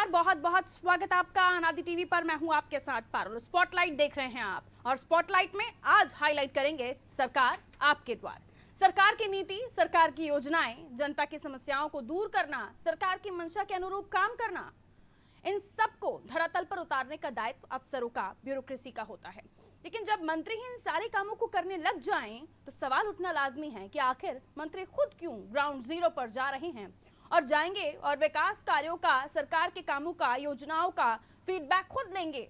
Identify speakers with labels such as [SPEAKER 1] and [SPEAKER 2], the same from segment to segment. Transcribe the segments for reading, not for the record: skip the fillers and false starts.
[SPEAKER 1] नमस्कार, बहुत बहुत स्वागत आपका अनादि टीवी पर। मैं हूं आपके साथ पारुल। स्पॉटलाइट देख रहे हैं आप और स्पॉटलाइट में आज हाईलाइट करेंगे सरकार आपके द्वार। सरकार की नीति, सरकार की योजनाएं, जनता की समस्याओं को दूर करना, सरकार की मंशा के अनुरूप काम करना, इन सबको धरातल पर उतारने का दायित्व अफसरों का, ब्यूरोक्रेसी का होता है। लेकिन जब मंत्री ही इन सारे कामों को करने लग जाएं तो सवाल उठना लाजमी है कि आखिर मंत्री खुद क्यों ग्राउंड जीरो पर जा रहे हैं और जाएंगे और विकास कार्यों का, सरकार के कामों का, योजनाओं का फीडबैक खुद लेंगे।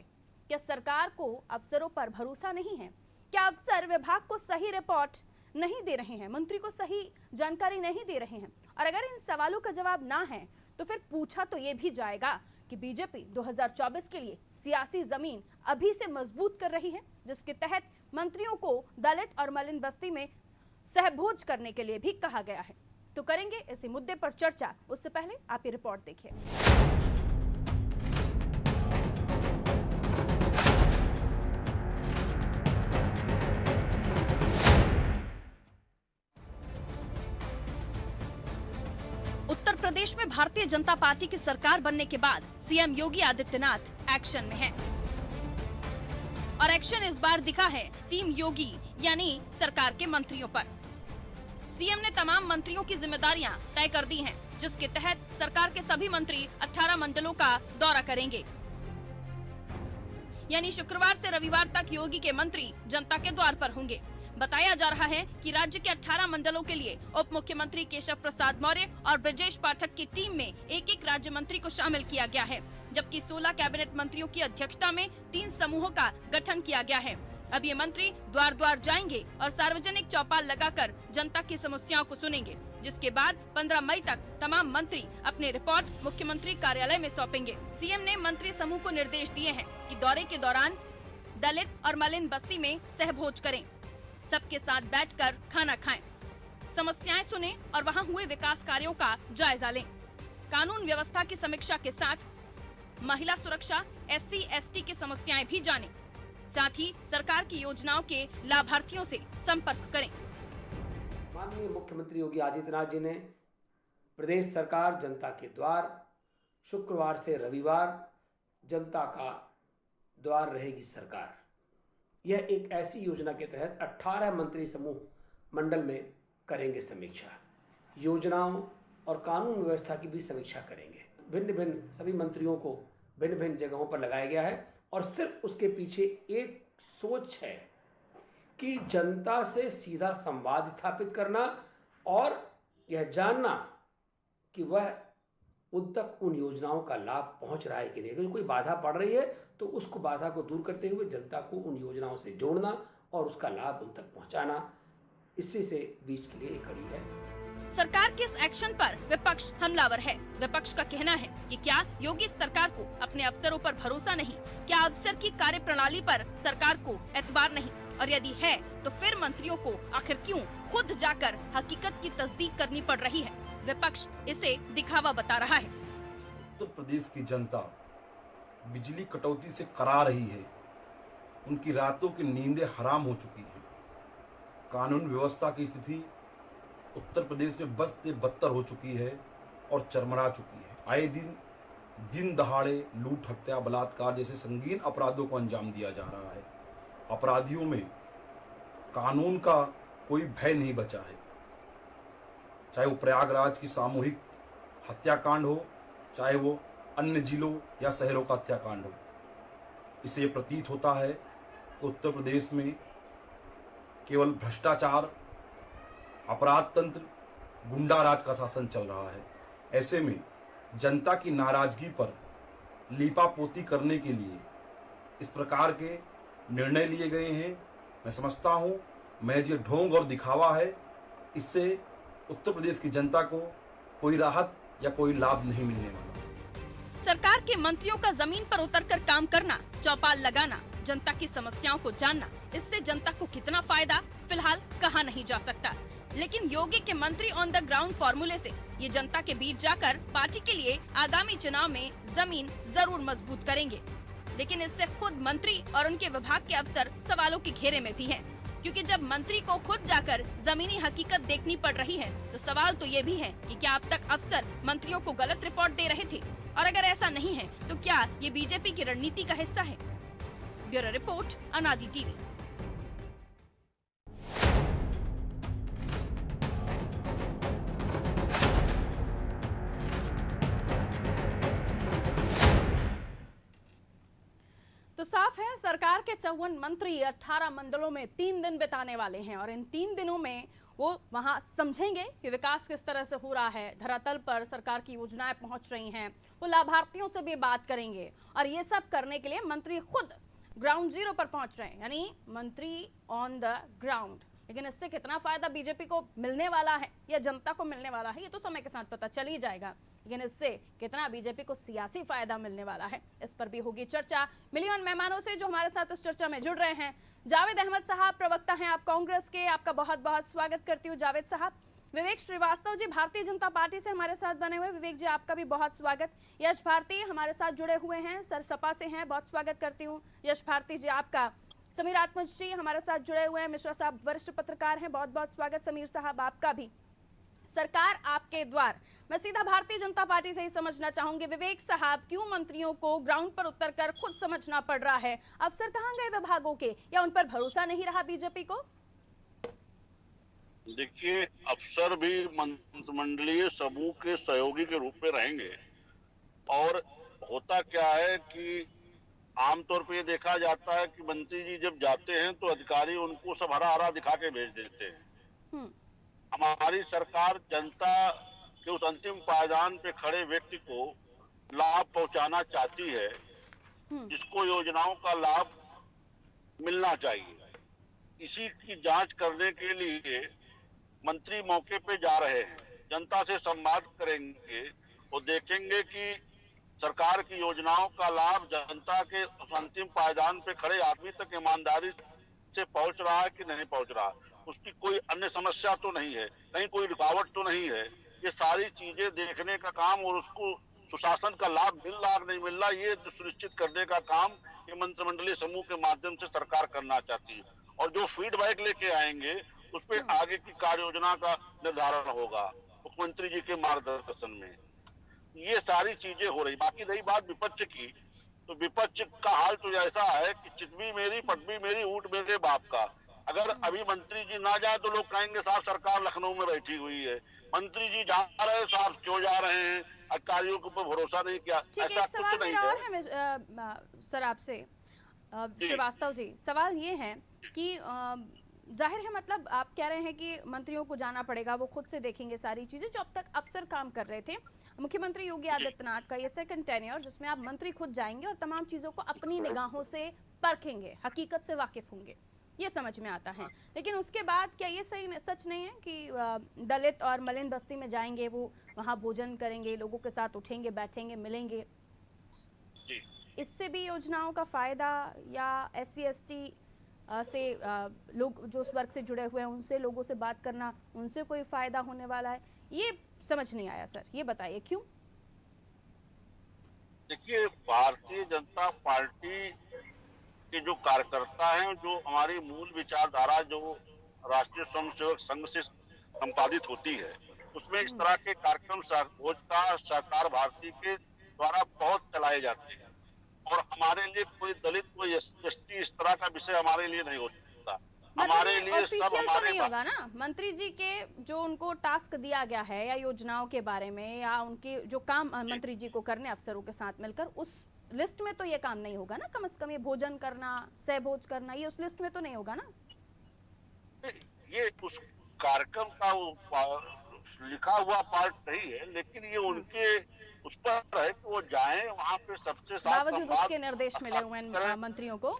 [SPEAKER 1] क्या सरकार को अफसरों पर भरोसा नहीं है? क्या अफसर विभाग को सही रिपोर्ट नहीं दे रहे हैं, मंत्री को सही जानकारी नहीं दे रहे हैं? और अगर इन सवालों का जवाब ना है तो फिर पूछा तो ये भी जाएगा कि बीजेपी 2024 के लिए सियासी जमीन अभी से मजबूत कर रही है, जिसके तहत मंत्रियों को दलित और मलिन बस्ती में सहभोज करने के लिए भी कहा गया है। तो करेंगे इसी मुद्दे पर चर्चा। उससे पहले आप ये रिपोर्ट देखिए। उत्तर प्रदेश में भारतीय जनता पार्टी की सरकार बनने के बाद सीएम योगी आदित्यनाथ एक्शन में हैं। और एक्शन इस बार दिखा है टीम योगी यानी सरकार के मंत्रियों पर। सीएम ने तमाम मंत्रियों की जिम्मेदारियां तय कर दी हैं, जिसके तहत सरकार के सभी मंत्री 18 मंडलों का दौरा करेंगे। यानी शुक्रवार से रविवार तक योगी के मंत्री जनता के द्वार पर होंगे। बताया जा रहा है कि राज्य के 18 मंडलों के लिए उप मुख्यमंत्री केशव प्रसाद मौर्य और ब्रजेश पाठक की टीम में एक राज्य मंत्री को शामिल किया गया है, जबकि 16 कैबिनेट मंत्रियों की अध्यक्षता में 3 समूहों का गठन किया गया है। अब ये मंत्री द्वार द्वार जाएंगे और सार्वजनिक चौपाल लगाकर जनता की समस्याओं को सुनेंगे, जिसके बाद 15 मई तक तमाम मंत्री अपने रिपोर्ट मुख्यमंत्री कार्यालय में सौंपेंगे। सीएम ने मंत्री समूह को निर्देश दिए हैं कि दौरे के दौरान दलित और मलिन बस्ती में सहभोज करें, सबके साथ बैठकर खाना खाएं, समस्याएं सुनें और वहां हुए विकास कार्यों का जायजा लें। कानून व्यवस्था की समीक्षा के साथ महिला सुरक्षा, SC/ST की समस्याएं भी जानें। साथ ही सरकार की योजनाओं के लाभार्थियों से संपर्क करें।
[SPEAKER 2] माननीय मुख्यमंत्री योगी आदित्यनाथ जी ने प्रदेश सरकार जनता के द्वार, शुक्रवार से रविवार जनता का द्वार रहेगी सरकार, यह एक ऐसी योजना के तहत 18 मंत्री समूह मंडल में करेंगे समीक्षा। योजनाओं और कानून व्यवस्था की भी समीक्षा करेंगे। भिन्न भिन्न सभी मंत्रियों को भिन्न भिन्न जगहों पर लगाया गया है और सिर्फ उसके पीछे एक सोच है कि जनता से सीधा संवाद स्थापित करना और यह जानना कि वह उन तक उन योजनाओं का लाभ पहुंच रहा है कि नहीं। अगर कोई बाधा पड़ रही है तो उसको बाधा को दूर करते हुए जनता को उन योजनाओं से जोड़ना और उसका लाभ उन तक पहुंचाना, इसी से बीच के लिए खड़ी है।
[SPEAKER 1] सरकार के इस एक्शन पर विपक्ष हमलावर है। विपक्ष का कहना है कि क्या योगी सरकार को अपने अफसरों पर भरोसा नहीं, क्या अफसर की कार्य प्रणाली पर सरकार को एतबार नहीं, और यदि है तो फिर मंत्रियों को आखिर क्यों खुद जाकर हकीकत की तस्दीक करनी पड़ रही है? विपक्ष इसे दिखावा बता रहा है।
[SPEAKER 3] उत्तर प्रदेश की जनता बिजली कटौती से करा रही है, उनकी रातों की नींदें हराम हो चुकी है। कानून व्यवस्था की स्थिति उत्तर प्रदेश में बदसे बदतर हो चुकी है और चरमरा चुकी है। आए दिन दहाड़े लूट, हत्या, बलात्कार जैसे संगीन अपराधों को अंजाम दिया जा रहा है। अपराधियों में कानून का कोई भय नहीं बचा है, चाहे वो प्रयागराज की सामूहिक हत्याकांड हो, चाहे वो अन्य जिलों या शहरों का हत्याकांड हो। इससे प्रतीत होता है कि उत्तर प्रदेश में केवल भ्रष्टाचार, अपराध तंत्र, गुंडा राज का शासन चल रहा है। ऐसे में जनता की नाराजगी पर लीपापोती करने के लिए इस प्रकार के निर्णय लिए गए हैं। मैं समझता हूं महज ये ढोंग और दिखावा है। इससे उत्तर प्रदेश की जनता को कोई राहत या कोई लाभ नहीं मिलने वाला।
[SPEAKER 1] सरकार के मंत्रियों का जमीन पर उतरकर काम करना, चौपाल लगाना, जनता की समस्याओं को जानना, इससे जनता को कितना फायदा फिलहाल कहा नहीं जा सकता। लेकिन योगी के मंत्री ऑन द ग्राउंड फॉर्मूले से ये जनता के बीच जाकर पार्टी के लिए आगामी चुनाव में जमीन जरूर मजबूत करेंगे। लेकिन इससे खुद मंत्री और उनके विभाग के अफसर सवालों के घेरे में भी हैं। क्योंकि जब मंत्री को खुद जाकर जमीनी हकीकत देखनी पड़ रही है तो सवाल तो ये भी है कि क्या अब तक अफसर मंत्रियों को गलत रिपोर्ट दे रहे थे, और अगर ऐसा नहीं है तो क्या ये बीजेपी की रणनीति का हिस्सा है। ब्यूरो रिपोर्ट, अनादि टीवी। तो साफ है, सरकार के 54 मंत्री 18 मंडलों में 3 दिन बिताने वाले हैं और इन 3 दिनों में वो वहां समझेंगे कि विकास किस तरह से हो रहा है, धरातल पर सरकार की योजनाएं पहुंच रही हैं, वो लाभार्थियों से भी बात करेंगे। और ये सब करने के लिए मंत्री खुद ग्राउंड जीरो पर पहुंच रहे हैं, यानी मंत्री ऑन द ग्राउंड। लेकिन इससे कितना फायदा बीजेपी को मिलने वाला है या जनता को मिलने वाला है, ये तो समय के साथ पता चल ही जाएगा। लेकिन इससे कितना बीजेपी को सियासी फायदा मिलने वाला है, इस पर भी होगी चर्चा। मिलियन मेहमानों से जो हमारे साथ इस चर्चा में जुड़ रहे हैं, जावेद अहमद साहब प्रवक्ता हैं आप कांग्रेस के, आपका बहुत बहुत स्वागत करती हूँ जावेद साहब। विवेक श्रीवास्तव जी भारतीय जनता पार्टी से हमारे साथ बने हुए, विवेक जी आपका भी बहुत स्वागत। यश भारती हमारे साथ जुड़े हुए हैं, सर सपा से हैं, बहुत स्वागत करती हूँ यश भारती जी आपका। समीर आत्मज जी हमारे साथ जुड़े हुए हैं, मिश्रा साहब वरिष्ठ पत्रकार हैं, बहुत बहुत स्वागत समीर साहब आपका भी। सरकार आपके द्वार, मैं सीधा भारतीय जनता पार्टी से ही समझना चाहूंगी। विवेक साहब, क्यों मंत्रियों को ग्राउंड पर उतरकर खुद समझना पड़ रहा है? अफसर कहां गए विभागों के, या उन पर भरोसा नहीं रहा बीजेपी को?
[SPEAKER 4] देखिए, अफसर भी मंत्रिमंडलीय समूह के सहयोगी के रूप में रहेंगे। और होता क्या है कि आमतौर पर ये देखा जाता है कि मंत्री जी जब जाते हैं तो अधिकारी उनको सब हरा हरा दिखा के भेज देते हैं। हमारी सरकार जनता के उस अंतिम पायदान पे खड़े व्यक्ति को लाभ पहुंचाना चाहती है, जिसको योजनाओं का लाभ मिलना चाहिए। इसी की जांच करने के लिए मंत्री मौके पे जा रहे हैं, जनता से संवाद करेंगे, वो देखेंगे कि सरकार की योजनाओं का लाभ जनता के अंतिम पायदान पे खड़े आदमी तक ईमानदारी से पहुंच रहा है कि नहीं पहुंच रहा, उसकी कोई अन्य समस्या तो नहीं है, कहीं कोई रुकावट तो नहीं है। ये सारी चीजें देखने का काम और उसको सुशासन का लाभ मिल रहा नहीं मिल रहा, ये सुनिश्चित करने का काम ये मंत्रिमंडलीय समूह के माध्यम से सरकार करना चाहती है। और जो फीडबैक लेके आएंगे उस पर आगे की कार्य योजना का निर्धारण होगा मुख्यमंत्री जी के मार्गदर्शन में। ये सारी चीजें हो रही। बाकी रही बात विपक्ष की, तो विपक्ष का हाल तो ऐसा है कि चितवी मेरी पटवी मेरी ऊंट मेरे बाप का। अगर अभी मंत्री जी ना जाए तो लोग कहेंगे साहब सरकार लखनऊ में बैठी हुई है, मंत्री जी जा रहे हैं साहब क्यों जा रहे हैं, अधिकारियों के ऊपर भरोसा नहीं किया। ऐसा कुछ नहीं है।
[SPEAKER 1] सर आपसे श्रीवास्तव जी, सवाल ये है कि जाहिर है, मतलब आप कह रहे हैं कि मंत्रियों को जाना पड़ेगा, वो खुद से देखेंगे सारी चीजें जो अब तक अफसर काम कर रहे थे। मुख्यमंत्री योगी आदित्यनाथ का ये सेकंड टेन्योर, जिसमें आप मंत्री खुद जाएंगे और तमाम चीजों को अपनी निगाहों से परखेंगे, हकीकत से वाकिफ होंगे, ये समझ में आता है। लेकिन उसके बाद क्या ये सच नहीं है कि दलित और मलिन बस्ती में जाएंगे, वो वहाँ भोजन करेंगे, लोगों के साथ उठेंगे बैठेंगे मिलेंगे, इससे भी योजनाओं का फायदा, या SC/ST से लोग जो उस वर्ग से जुड़े हुए हैं उनसे लोगों से बात करना, उनसे कोई फायदा होने वाला है? ये समझ नहीं आया सर, ये बताइए क्यों?
[SPEAKER 4] देखिए, भारतीय जनता पार्टी के जो कार्यकर्ता हैं, जो हमारी मूल विचारधारा जो राष्ट्रीय स्वयंसेवक संघ से संपादित होती है, उसमें इस तरह के कार्यक्रम सहकार भारती के द्वारा बहुत चलाए जाते हैं। और हमारे लिए कोई दलित कोई SC/ST इस तरह का विषय हमारे लिए नहीं हो सकता। हमारे लिए सब हमारे
[SPEAKER 1] नहीं होगा ना, मंत्री जी के जो उनको टास्क दिया गया है या योजनाओं के बारे में, या उनके जो काम मंत्री जी को करने अफसरों के साथ मिलकर, उस लिस्ट में तो ये काम नहीं होगा ना? कम से कम ये भोजन करना, सहभोज करना, ये उस लिस्ट में तो नहीं होगा ना?
[SPEAKER 4] ये उस कार्यक्रम का लिखा हुआ पार्ट नहीं है, लेकिन ये उनके उस पर है कि वो जाएं वहाँ पे सबसे साथ।
[SPEAKER 1] बावजूद उसके निर्देश मिले हुए हैं मंत्रियों को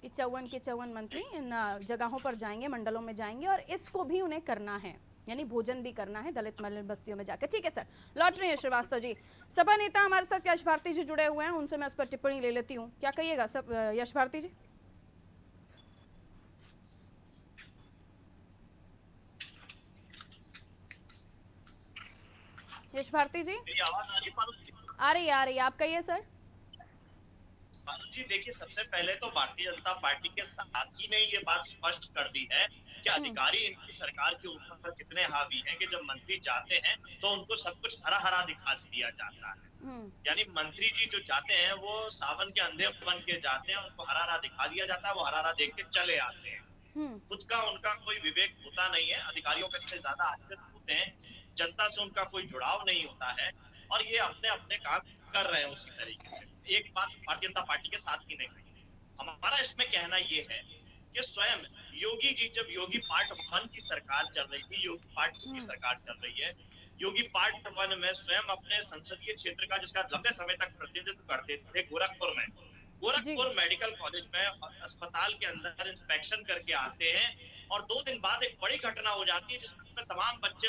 [SPEAKER 1] कि 54 मंत्री इन जगहों पर जाएंगे, मंडलों में जाएंगे, और इसको भी उन्हें करना है, यानी भोजन भी करना है दलित मलिन बस्तियों में जाकर। ठीक है सर, लौट रही है श्रीवास्तव जी। सपा नेता हमारे साथ यश भारती जी जुड़े हुए हैं, उनसे मैं इस पर टिप्पणी ले लेती हूँ, क्या कहिएगा सब यश भारती जी? यश भारती जी, आ रही आप कहिए सर।
[SPEAKER 5] जी देखिए, सबसे पहले तो भारतीय जनता पार्टी के साथी ने ये बात स्पष्ट कर दी है कि अधिकारी इनकी सरकार के ऊपर कितने हावी हैं कि जब मंत्री जाते हैं तो उनको सब कुछ हरा हरा दिखा दिया जाता है। यानी मंत्री जी जो जाते हैं वो सावन के अंधे बन के जाते हैं, उनको हरा हरा दिखा दिया जाता है, वो हरा हरा देख के चले आते हैं। खुद का उनका कोई विवेक होता नहीं है, अधिकारियों पे से ज्यादा आश्रित होते हैं, जनता से उनका कोई जुड़ाव नहीं होता है और ये अपने अपने काम कर रहे हैं उसी तरीके से। एक बात भारतीय जनता पार्टी के साथ ही नहीं, हमारा इसमें कहना ये है कि स्वयं योगी जी, जब योगी पार्ट 1 की सरकार चल रही थी, योगी पार्ट 2 की सरकार चल रही है, योगी पार्ट 1 में स्वयं अपने संसदीय क्षेत्र का जिसका लंबे समय तक प्रतिनिधित्व करते थे गोरखपुर में, गोरखपुर मेडिकल कॉलेज में अस्पताल के अंदर इंस्पेक्शन करके आते हैं और 2 दिन बाद एक बड़ी घटना हो जाती है जिसमें तमाम बच्चे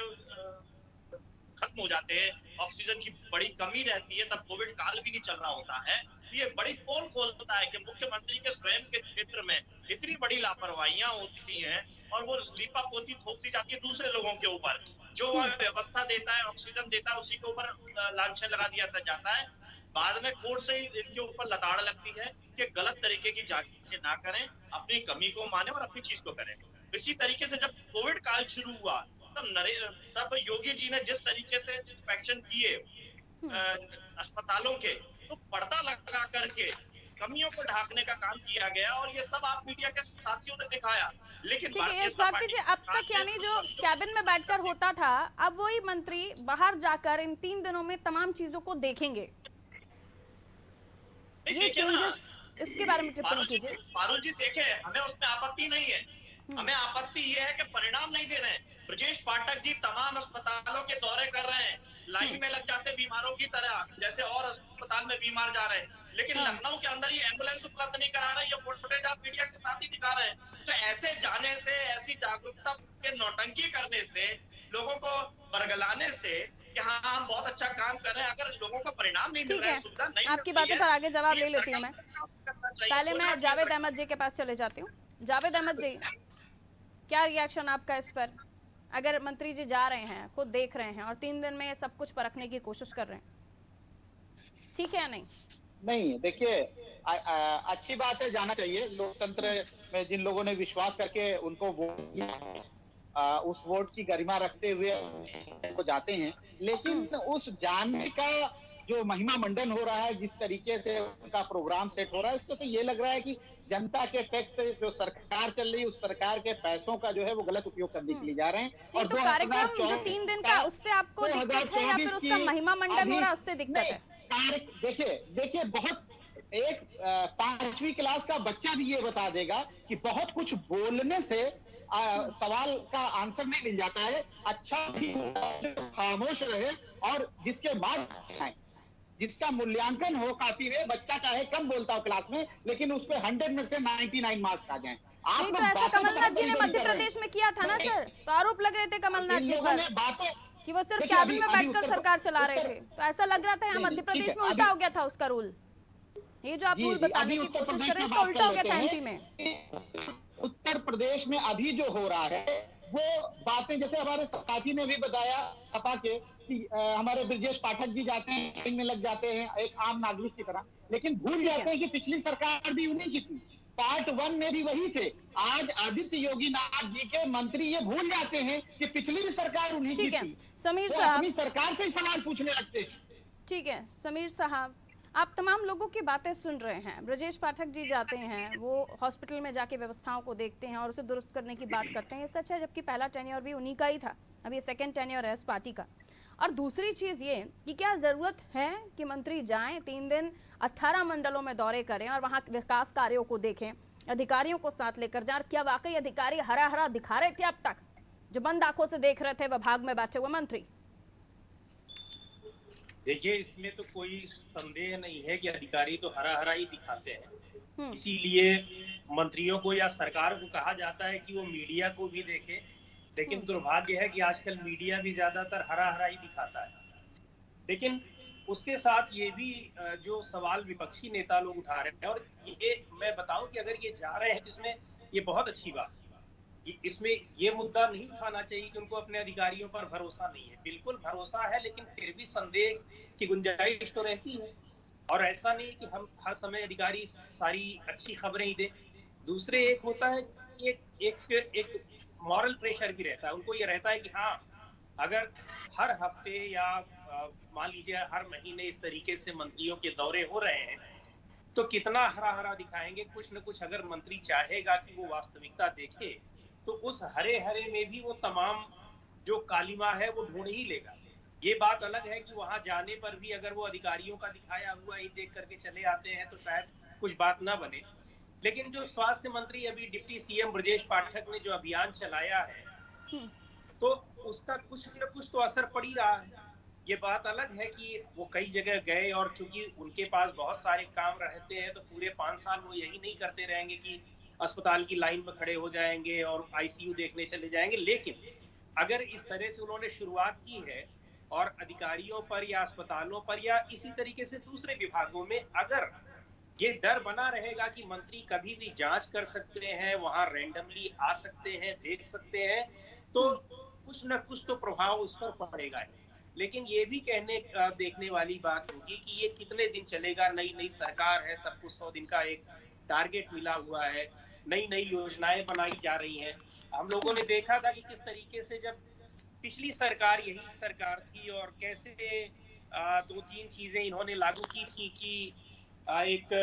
[SPEAKER 5] खत्म हो जाते हैं, ऑक्सीजन की बड़ी कमी रहती है, तब कोविड काल भी नहीं चल रहा होता है। ये बड़ी पोल खोलता है कि मुख्यमंत्री के स्वयं के क्षेत्र में इतनी बड़ी लापरवाहियां होती हैं और वो लीपापोती थोप दी जाती है दूसरे लोगों के ऊपर। जो व्यवस्था देता है, ऑक्सीजन देता है, उसी के ऊपर लांछन लगा दिया जाता है। बाद में कोर्ट से इनके ऊपर लताड़ लगती है कि गलत तरीके की जांच ना करें, अपनी कमी को माने और अपनी चीज को करें। इसी तरीके से जब कोविड काल शुरू हुआ तब योगी जी ने जिस तरीके से इंस्पेक्शन किए अस्पतालों के, तो पर्दा लगा करके कमियों को ढांकने का काम किया गया और ये सब आप मीडिया के साथियों ने दिखाया। लेकिन
[SPEAKER 1] ठीक है यश भारती जी, अब तक यानी जो कैबिन में बैठकर होता था, अब वही मंत्री बाहर जाकर इन 3 दिनों में तमाम चीजों को देखेंगे। ये चेंजेस, इसके बारे में टिप्पणी कीजिए।
[SPEAKER 5] पारुल जी देखे, हमें उसमें आपत्ति नहीं है, हमें आपत्ति ये है कि परिणाम नहीं दे रहे हैं। ब्रजेश पाठक जी तमाम अस्पतालों के दौरे कर रहे हैं, लाइन में लग जाते बीमारों की तरह, जैसे और अस्पताल में बीमार जा रहे हैं, लेकिन लखनऊ के अंदर ये एम्बुलेंस उपलब्ध नहीं करा रहे। ये फुटेज आप मीडिया के साथ ही दिखा रहे हैं। तो ऐसे जाने से, ऐसी जागरूकता के नौटंकी करने से, लोगों को बरगलाने से कि हाँ हम बहुत अच्छा काम कर रहे हैं, अगर लोगों को परिणाम नहीं मिल रहा है, सुविधा नहीं,
[SPEAKER 1] आपकी बातों पर आगे जवाब ले लेती हूँ मैं। पहले मैं जावेद अहमद जी के पास चले जाती हूँ। जावेद अहमद जी, क्या रिएक्शन आपका इस पर? अगर मंत्री जी जा रहे हैं, खुद देख रहे हैं और 3 दिन में ये सब कुछ परखने की कोशिश कर रहे हैं, ठीक है या नहीं?
[SPEAKER 6] नहीं, देखिए अच्छी बात है, जाना चाहिए। लोकतंत्र में जिन लोगों ने विश्वास करके उनको वोट दिया है, उस वोट की गरिमा रखते हुए वो जाते हैं, लेकिन उस जानने का जो महिमा मंडन हो रहा है, जिस तरीके से उनका प्रोग्राम सेट हो रहा है, इससे तो ये लग रहा है कि जनता के टैक्स से जो सरकार चल रही है, उस सरकार के पैसों का जो है वो गलत उपयोग करने के लिए जा रहे हैं।
[SPEAKER 1] और तो कार्यक्रम जो 3 दिन का, उससे आपको दिक्कत है या फिर उसका महिमा मंडन हो रहा है, उससे दिक्कत है?
[SPEAKER 6] देखिए बहुत, एक 5वीं क्लास का बच्चा भी ये बता देगा कि बहुत कुछ बोलने से सवाल का आंसर नहीं मिल जाता है। अच्छा खामोश रहे और जिसके बाद जिसका मूल्यांकन हो काफी में, बच्चा चाहे कम बोलता हो क्लास में, लेकिन उस पे 100 में से 99 मार्क्स आ जाएं।
[SPEAKER 1] नहीं तो ऐसा कमलनाथ जी ने मध्य प्रदेश में किया था ना सर, तो आरोप लग रहे थे कमलनाथ जी पर कि वो सिर्फ कैबिन में बैठकर सरकार चला रहे थे, तो ऐसा लग रहा था यहाँ मध्य प्रदेश में उल्टा हो गया था उसका रूल। ये जो आप रूल बताने की कोशिश कर रहे हैं, इसका उल्टा हो गया था एमपी में।
[SPEAKER 6] उत्तर प्रदेश में अभी जो हो रहा है वो बातें, जैसे हमारे साथी ने भी बताया सपा के, कि हमारे ब्रजेश पाठक जी जाते हैं, लाइन में लग जाते हैं एक आम नागरिक की तरह, लेकिन भूल जाते हैं कि पिछली सरकार भी उन्हीं की थी, पार्ट 1 में भी वही थे। आज आदित्य योगी नाथ जी के मंत्री ये भूल जाते हैं कि पिछली भी सरकार उन्हीं की थी।
[SPEAKER 1] समीर
[SPEAKER 6] साहब अपनी सरकार से ही सवाल पूछने लगते हैं।
[SPEAKER 1] ठीक है समीर साहब, आप तमाम लोगों की बातें सुन रहे हैं। ब्रजेश पाठक जी जाते हैं, वो हॉस्पिटल में जाके व्यवस्थाओं को देखते हैं और उसे दुरुस्त करने की बात करते हैं, ये सच है, जबकि पहला टेन्योर भी उन्हीं का ही था, अब ये सेकंड टेन्योर है इस पार्टी का। और दूसरी चीज ये कि क्या जरूरत है कि मंत्री जाएं 3 दिन 18 मंडलों में दौरे करें और वहां विकास कार्यों को देखें, अधिकारियों को साथ लेकर जाएं? क्या वाकई अधिकारी हरा हरा दिखा रहे थे अब तक, जो बंद आंखों से देख रहे थे विभाग में बैठे हुए मंत्री?
[SPEAKER 7] देखिए, इसमें तो कोई संदेह नहीं है कि अधिकारी तो हरा हरा ही दिखाते हैं, इसीलिए मंत्रियों को या सरकार को कहा जाता है कि वो मीडिया को भी देखे, लेकिन दुर्भाग्य है कि आजकल मीडिया भी ज्यादातर हरा हरा ही दिखाता है। लेकिन उसके साथ ये भी जो सवाल विपक्षी नेता लोग उठा रहे हैं, और ये मैं बताऊं कि अगर ये जा रहे हैं तो इसमें ये बहुत अच्छी बात है, इसमें ये मुद्दा नहीं उठाना चाहिए कि उनको अपने अधिकारियों पर भरोसा नहीं है। बिल्कुल भरोसा है, लेकिन फिर भी संदेह की गुंजाइश तो रहती है। और ऐसा नहीं कि हम हर समय अधिकारी सारी अच्छी खबरें ही दें। दूसरे एक होता है कि एक मॉरल प्रेशर भी रहता है, उनको ये रहता है कि हाँ, अगर हर हफ्ते या मान लीजिए हर महीने इस तरीके से मंत्रियों के दौरे हो रहे हैं, तो कितना हरा हरा दिखाएंगे। कुछ न कुछ अगर मंत्री चाहेगा कि वो वास्तविकता देखे, तो उस हरे हरे में भी वो तमाम जो कालिमा है वो ढूंढ ही लेगा। ये बात अलग है कि वहां जाने पर भी अगर वो अधिकारियों का दिखाया हुआ ही देख करके चले आते हैं तो शायद कुछ बात ना बने। लेकिन जो स्वास्थ्य मंत्री अभी डिप्टी सीएम ब्रजेश पाठक ने जो अभियान चलाया है, तो उसका कुछ न कुछ तो असर पड़ ही रहा है। ये बात अलग है कि वो कई जगह गए और चूंकि उनके पास बहुत सारे काम रहते हैं, तो पूरे 5 साल वो यही नहीं करते रहेंगे कि अस्पताल की लाइन में खड़े हो जाएंगे और आईसीयू देखने चले जाएंगे। लेकिन अगर इस तरह से उन्होंने शुरुआत की है और अधिकारियों पर या अस्पतालों पर या इसी तरीके से दूसरे विभागों में अगर ये डर बना रहेगा कि मंत्री कभी भी जांच कर सकते हैं, वहां रैंडमली आ सकते हैं, देख सकते हैं, तो कुछ न कुछ तो प्रभाव उस पर पड़ेगा। लेकिन ये भी देखने वाली बात होगी कि ये कितने दिन चलेगा। नई नई सरकार है, सबको 100 दिन का एक टारगेट मिला हुआ है, नई नई योजनाएं बनाई जा रही हैं। हम लोगों ने देखा था कि किस तरीके से जब पिछली सरकार यही सरकार थी और कैसे 2-3 चीजें इन्होंने लागू की थी कि एक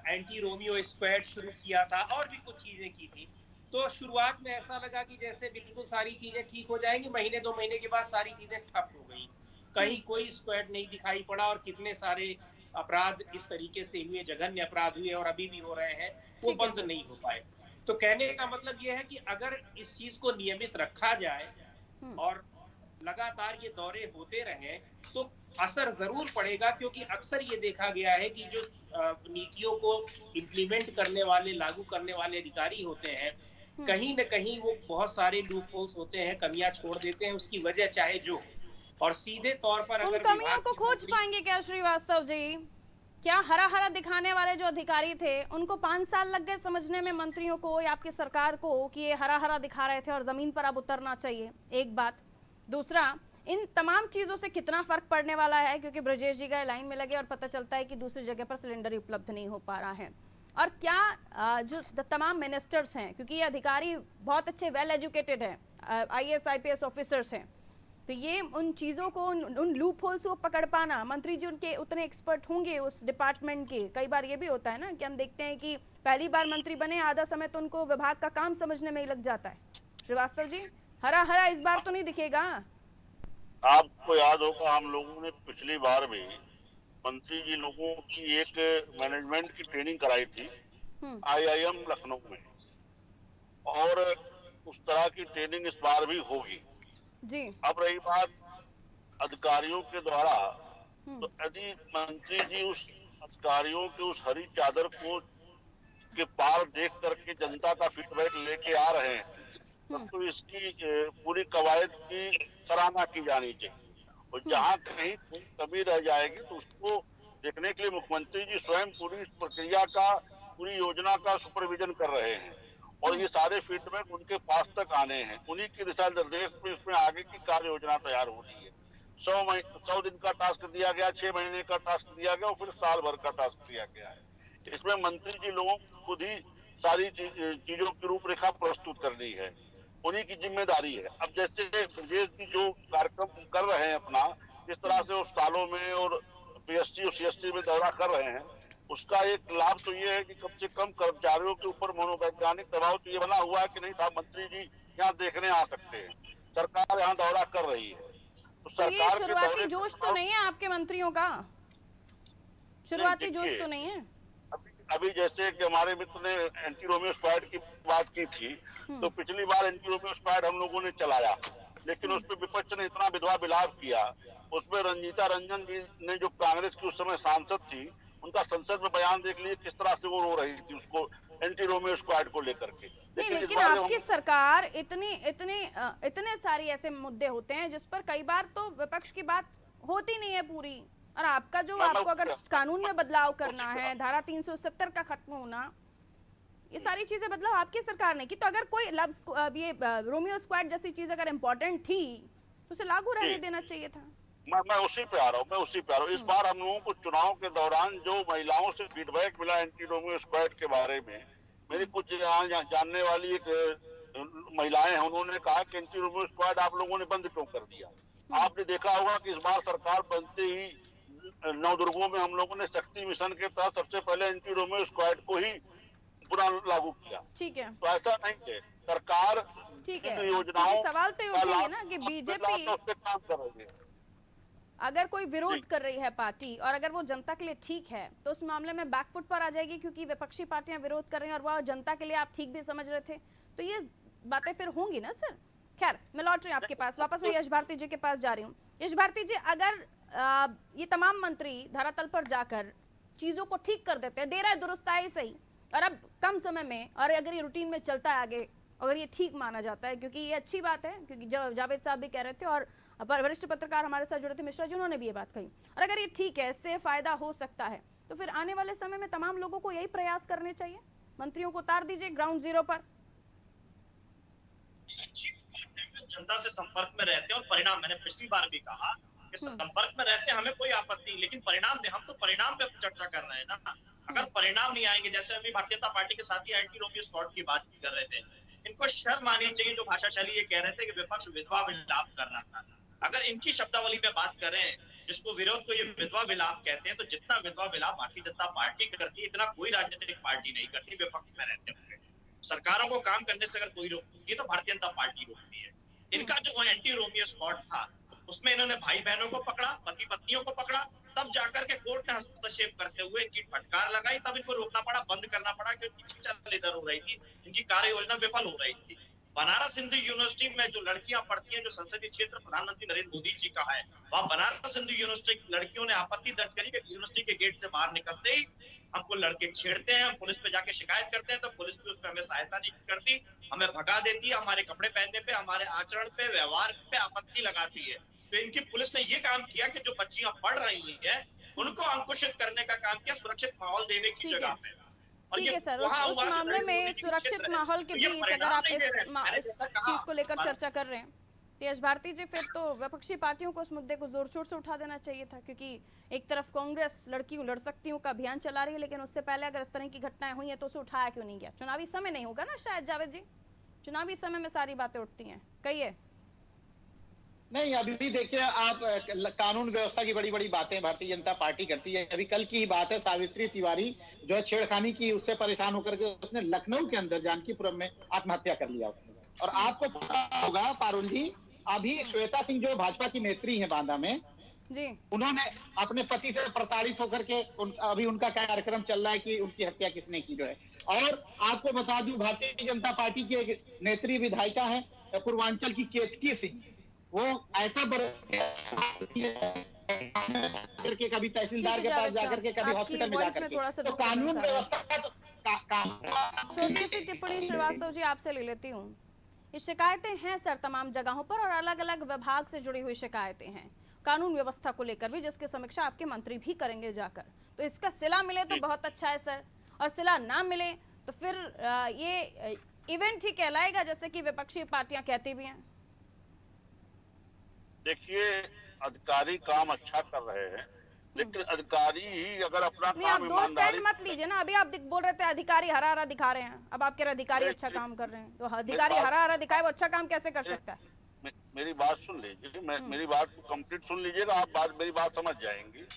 [SPEAKER 7] एंटी रोमियो स्क्वाड शुरू किया था और भी कुछ चीजें की थी। तो शुरुआत में ऐसा लगा कि जैसे बिल्कुल सारी चीजें ठीक हो जाएंगी, महीने 2 महीने के बाद सारी चीजें ठप हो गई, कहीं कोई स्क्वाड नहीं दिखाई पड़ा और कितने सारे अपराध इस तरीके से हुए, जघन्य अपराध हुए और अभी भी हो रहे हैं, वो बंद नहीं हो पाए। तो कहने का मतलब ये है कि अगर इस चीज को नियमित रखा जाए और लगातार ये दौरे होते रहे तो असर जरूर पड़ेगा, क्योंकि अक्सर ये देखा गया है कि जो नीतियों को इम्प्लीमेंट करने वाले, लागू करने वाले अधिकारी होते हैं, कहीं न कहीं वो बहुत सारे लूप होल्स होते हैं, कमियां छोड़ देते हैं, उसकी वजह चाहे जो, और सीधे तौर पर
[SPEAKER 1] उन
[SPEAKER 7] अगर
[SPEAKER 1] कमियों को खोज पाएंगे क्या श्रीवास्तव जी? क्या हरा हरा दिखाने वाले जो अधिकारी थे उनको 5 साल लग गए समझने में मंत्रियों को या आपकी सरकार को कि ये हरा हरा दिखा रहे थे और जमीन पर अब उतरना चाहिए? एक बात। दूसरा, इन तमाम चीजों से कितना फर्क पड़ने वाला है, क्योंकि ब्रजेश जी गए, लाइन में लगे और पता चलता है कि दूसरी जगह पर सिलेंडर उपलब्ध नहीं हो पा रहा है। और क्या जो तमाम मिनिस्टर्स हैं, क्योंकि ये अधिकारी बहुत अच्छे वेल एजुकेटेड हैं, IAS IPS ऑफिसर्स हैं, तो ये उन चीज़ों को, उन लूप होल्स को पकड़ पाना, मंत्री जी उनके उतने एक्सपर्ट होंगे उस डिपार्टमेंट के? कई बार ये भी होता है ना कि हम देखते हैं कि पहली बार मंत्री बने, आधा समय तो उनको विभाग का काम समझने में ही लग जाता है। श्रीवास्तव जी, हरा हरा इस बार तो नहीं दिखेगा?
[SPEAKER 4] आपको याद होगा हम लोगों ने पिछली बार भी मंत्री जी लोगों की एक मैनेजमेंट की ट्रेनिंग कराई थी IIM लखनऊ में, और उस तरह की ट्रेनिंग इस बार भी होगी
[SPEAKER 1] जी।
[SPEAKER 4] अब रही बात अधिकारियों के द्वारा, तो यदि मंत्री जी उस अधिकारियों के उस हरी चादर को के पार देख करके जनता का फीडबैक लेके आ रहे हैं, तो इसकी पूरी कवायद की सराहना की जानी चाहिए। और जहाँ कहीं कोई कमी रह जाएगी तो उसको देखने के लिए मुख्यमंत्री जी स्वयं पूरी प्रक्रिया का, पूरी योजना का सुपरविजन कर रहे हैं, और ये सारे फीडबैक उनके पास तक आने हैं। उन्हीं के दिशा निर्देश में इसमें आगे की कार्य योजना तैयार हो रही है। 100 दिन का टास्क दिया गया, 6 महीने का टास्क दिया गया और फिर साल भर का टास्क दिया गया है। इसमें मंत्री जी लोगों को खुद ही सारी चीजों की रूपरेखा प्रस्तुत करनी है, उन्हीं की जिम्मेदारी है। अब जैसे ब्रजेश जी जो कार्यक्रम कर रहे हैं अपना, जिस तरह से उस सालों में और PSC और CSC में दौरा कर रहे हैं, उसका एक लाभ तो ये है कि कम से कम कर्मचारियों के ऊपर मनोवैज्ञानिक दबाव तो ये बना हुआ है कि नहीं साहब मंत्री जी यहाँ देखने आ सकते हैं, सरकार यहाँ दौरा कर रही है। तो सरकार
[SPEAKER 1] ये शुरुआती जोश तो नहीं है आपके मंत्रियों का? शुरुआती जोश तो नहीं है?
[SPEAKER 4] अभी जैसे कि हमारे मित्र ने एंटी रोमियो स्क्वाड की बात की थी, तो पिछली बार एंटी रोमियो स्क्वाड हम लोगों ने चलाया, लेकिन उसमें विपक्ष ने इतना विधवा विलाप किया। उसमें रंजीता रंजन जी ने, जो कांग्रेस की उस समय सांसद थी, उनका संसद में बयान देख लिए किस तरह से वो रो रही थी उसको एंटी रोमियो स्क्वाड को लेकर के।
[SPEAKER 1] लेकिन आपकी सरकार इतने सारे ऐसे मुद्दे होते हैं जिस पर कई बार तो विपक्ष की बात होती नहीं है पूरी, और आपका जो, आपको अगर कानून में बदलाव करना है, धारा 370 का खत्म होना, ये सारी चीजें बदलाव आपकी सरकार ने की। तो अगर कोई ये रोमियो स्क्वाड जैसी चीज अगर इम्पोर्टेंट थी तो उसे लागू रहने देना चाहिए था।
[SPEAKER 4] मैं उसी पे आ रहा हूँ। इस बार हम लोगों को चुनाव के दौरान जो महिलाओं से फीडबैक मिला एंटी रोमियो स्क्वाड के बारे में, मेरी कुछ यहाँ जानने वाली एक महिलाएं हैं, उन्होंने कहा कि एंटी रोमियो स्क्वाड आप लोगों ने बंद क्यों कर दिया। आपने देखा होगा कि इस बार सरकार बनते ही नवदुर्गों में हम लोगों ने शक्ति मिशन के तहत सबसे पहले एंटी रोमियो स्क्वाड को ही पुनः लागू किया।
[SPEAKER 1] ठीक है,
[SPEAKER 4] तो ऐसा नहीं है, सरकार
[SPEAKER 1] ठीक है,
[SPEAKER 4] योजनाओं
[SPEAKER 1] सवाल तो उठेंगे ना कि बीजेपी
[SPEAKER 4] उस पे काम कर रही है।
[SPEAKER 1] अगर कोई विरोध कर रही है पार्टी और अगर वो जनता के लिए ठीक है तो उस मामले में बैकफुट पर आ जाएगी, क्योंकि विपक्षी पार्टियां विरोध कर रही हैं और वह जनता के लिए आप ठीक भी समझ रहे थे, तो ये बातें फिर होंगी ना सर। खैर, मैं लौट रही हूँ आपके पास, वापस मैं यश भारती जी के पास जा रही हूँ। यश भारती जी, अगर ये तमाम मंत्री धरातल पर जाकर चीजों को ठीक कर देते हैं, देर है दुरुस्त है सही, और अब कम समय में, और अगर ये रूटीन में चलता है आगे, अगर ये ठीक माना जाता है, क्योंकि ये अच्छी बात है, क्योंकि जावेद साहब भी कह रहे थे और वरिष्ठ पत्रकार हमारे साथ जुड़े थे मिश्रा जी, उन्होंने भी ये बात कही, और अगर ये ठीक है, इससे फायदा हो सकता है, तो फिर आने वाले समय में तमाम लोगों को यही प्रयास करने चाहिए, मंत्रियों को उतार दीजिए ग्राउंड जीरो पर।
[SPEAKER 5] जनता से संपर्क में रहते हैं और परिणाम, मैंने पिछली बार भी कहा कि संपर्क में रहते हैं, हमें कोई आपत्ति नहीं, लेकिन परिणाम दे, हम तो परिणाम पे चर्चा कर रहे हैं ना। अगर परिणाम नहीं आएंगे, जैसे अभी भारतीय जनता पार्टी के साथी एंटी रोमियो स्क्वाड की बात कर रहे थे, इनको शर्म आनी चाहिए जो भाषा शैली ये कह रहे थे कि विपक्ष विधवा विलाप कर रहा था। अगर इनकी शब्दावली पे बात करें, जिसको विरोध को ये विधवा विलाप कहते हैं, तो जितना विधवा विलाप भारतीय जनता पार्टी करती है, इतना कोई राजनीतिक पार्टी नहीं करती विपक्ष में रहते हुए। सरकारों को काम करने से अगर कोई रोकती है तो भारतीय जनता पार्टी रोकती है। इनका जो एंटी रोमियो स्क्वाड था, उसमें इन्होंने भाई बहनों को पकड़ा, पति पत्नियों को पकड़ा, तब जाकर के कोर्ट ने हस्तक्षेप करते हुए इनकी फटकार लगाई, तब इनको रोकना पड़ा, बंद करना पड़ा, क्योंकि चल इधर हो रही थी, इनकी कार्य योजना विफल हो रही थी। बनारस हिंदू यूनिवर्सिटी में जो लड़कियां पढ़ती हैं, जो संसदीय क्षेत्र प्रधानमंत्री नरेंद्र मोदी जी का है, वहां बनारस हिंदू यूनिवर्सिटी की लड़कियों ने आपत्ति दर्ज करी कि यूनिवर्सिटी के गेट से बाहर निकलते ही हमको लड़के छेड़ते हैं, हम पुलिस पे जाके शिकायत करते हैं, तो पुलिस भी उस पर हमें सहायता नहीं करती, हमें भगा देती है, हमारे कपड़े पहनने पे, हमारे आचरण पे, व्यवहार पे आपत्ति लगाती है। तो इनकी पुलिस ने ये काम किया कि जो बच्चियां पढ़ रही है उनको अंकुशित करने का काम किया, सुरक्षित माहौल देने की जगह पे।
[SPEAKER 1] ठीक है सर, उस मामले में सुरक्षित माहौल के बीच अगर आप इस चीज को लेकर चर्चा कर रहे हैं, तो यश भारती जी, फिर तो विपक्षी पार्टियों को उस मुद्दे को जोर शोर से उठा देना चाहिए था, क्योंकि एक तरफ कांग्रेस लड़की लड़ सकती हूँ का अभियान चला रही है, लेकिन उससे पहले अगर इस तरह की घटनाएं हुई हैं तो उसे उठाया क्यों नहीं गया? चुनावी समय नहीं होगा ना शायद जावेद जी, चुनावी समय में सारी बातें उठती हैं, कहिए।
[SPEAKER 6] नहीं, अभी भी देखिए आप, कानून व्यवस्था की बड़ी बड़ी बातें भारतीय जनता पार्टी करती है। अभी कल की ही बात है, सावित्री तिवारी जो है छेड़खानी की, उससे परेशान होकर के उसने लखनऊ के अंदर जानकीपुरम में आत्महत्या कर लिया उसने। और आपको पता होगा पारुल जी, अभी श्वेता सिंह जो भाजपा की नेत्री है बांदा में
[SPEAKER 1] जी,
[SPEAKER 6] उन्होंने अपने पति से प्रताड़ित होकर के अभी उनका कार्यक्रम चल रहा है कि उनकी हत्या किसने की जो है। और आपको बता दूं, भारतीय जनता पार्टी की एक नेत्री विधायिका है पूर्वांचल की केतकी सिंह, वो ऐसा करके कभी तहसीलदार के पास जाकर के, कभी हॉस्पिटल में जाकर के, तो कानून व्यवस्था का
[SPEAKER 1] छोटी सी टिप्पणी श्रीवास्तव जी आपसे ले लेती हूँ। ये शिकायतें हैं सर तमाम जगहों पर, और अलग अलग विभाग से जुड़ी हुई शिकायतें हैं कानून व्यवस्था को लेकर भी, जिसकी समीक्षा आपके मंत्री भी करेंगे जाकर। तो इसका सिला मिले तो बहुत अच्छा है सर, और सिला ना मिले तो फिर ये इवेंट ही कहलाएगा, जैसे कि विपक्षी पार्टियां कहती भी हैं।
[SPEAKER 4] देखिए, अधिकारी काम अच्छा कर रहे हैं, लेकिन अधिकारी ही अगर अपना काम ईमानदारी
[SPEAKER 1] मत लीजिए ना। अभी आप बोल रहे थे अधिकारी हरा हरा दिखा रहे हैं, अब आप कह रहे अधिकारी अच्छा काम कर रहे हैं, तो अधिकारी हरा हरा दिखाए वो अच्छा काम कैसे कर सकता है?
[SPEAKER 4] मेरी बात सुन लीजिए, मेरी बात को कंप्लीट सुन लीजिएगा, आप मेरी बात समझ जाएंगी।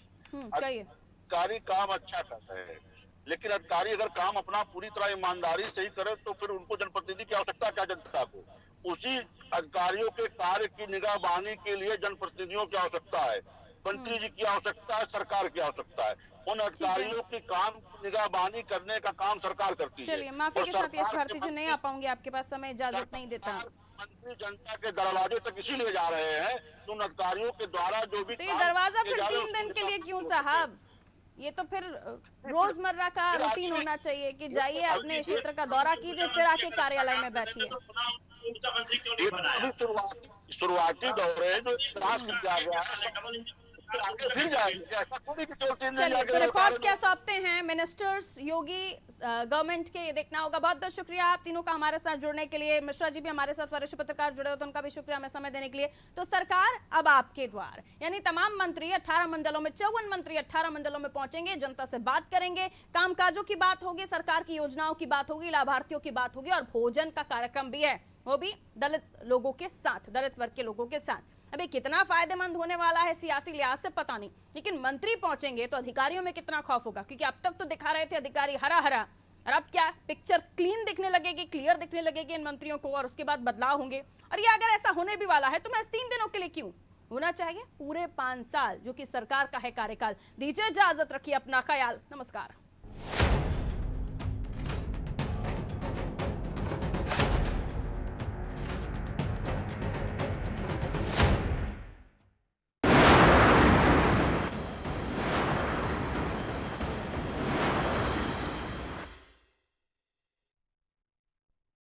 [SPEAKER 4] अधिकारी काम अच्छा कर रहे हैं, लेकिन अधिकारी अगर काम अपना पूरी तरह ईमानदारी से ही करे तो फिर उनको जनप्रतिनिधि की आवश्यकता क्या? जनता को उसी अधिकारियों के कार्य की निगरानी के लिए जनप्रतिनिधियों की आवश्यकता है, मंत्री जी की आवश्यकता है, सरकार की आवश्यकता है। उन अधिकारियों की काम निगरानी करने का काम सरकार करती है।
[SPEAKER 1] चलिए, माफी के साथ यश भारती जी नहीं आ पाऊंगी, आपके पास समय इजाजत नहीं देता।
[SPEAKER 4] मंत्री जनता के दरवाजे तक इसीलिए जा रहे हैं तो उन अधिकारियों के द्वारा जो भी,
[SPEAKER 1] तो ये दरवाजा फिर 3 दिन के लिए क्यों साहब? ये तो फिर रोजमर्रा का रूटीन होना चाहिए कि जाइए अपने क्षेत्र का दौरा कीजिए, फिर आके कार्यालय में बैठिए।
[SPEAKER 4] शुरुआती दौरे जो किया गया है, आगे फिर जाएंगे, ऐसा थोड़ी कि केवल 3 दिन
[SPEAKER 1] चलिए,
[SPEAKER 4] जाके
[SPEAKER 1] तो रिपोर्ट
[SPEAKER 4] सरकार
[SPEAKER 1] क्या सौंपते हैं मिनिस्टर्स योगी गवर्नमेंट के, ये देखना होगा। बहुत बहुत शुक्रिया आप तीनों का हमारे साथ जुड़ने के लिए। मिश्रा जी भी हमारे साथ वरिष्ठ पत्रकार जुड़े हो, तो उनका भी शुक्रिया हमें समय देने के लिए। तो सरकार अब आपके द्वार, यानी तमाम मंत्री 18 मंडलों में, 54 मंत्री 18 मंडलों में पहुंचेंगे, जनता से बात करेंगे, कामकाजों की बात होगी, सरकार की योजनाओं की बात होगी, लाभार्थियों की बात होगी, और भोजन का कार्यक्रम भी है, वो भी दलित लोगों के साथ, दलित वर्ग के लोगों के साथ। अभी कितना फायदेमंद होने वाला है सियासी लिहाज से पता नहीं, लेकिन मंत्री पहुंचेंगे तो अधिकारियों में कितना खौफ होगा, क्योंकि अब तक तो दिखा रहे थे अधिकारी हरा हरा, और अब क्या पिक्चर क्लीन दिखने लगेगी, क्लियर दिखने लगेगी इन मंत्रियों को, और उसके बाद बदलाव होंगे। और ये अगर ऐसा होने भी वाला है तो मैं 3 दिनों के लिए क्यों, होना चाहिए पूरे 5 साल, जो कि सरकार का है कार्यकाल। दीजिए इजाजत, रखिए अपना ख्याल, नमस्कार।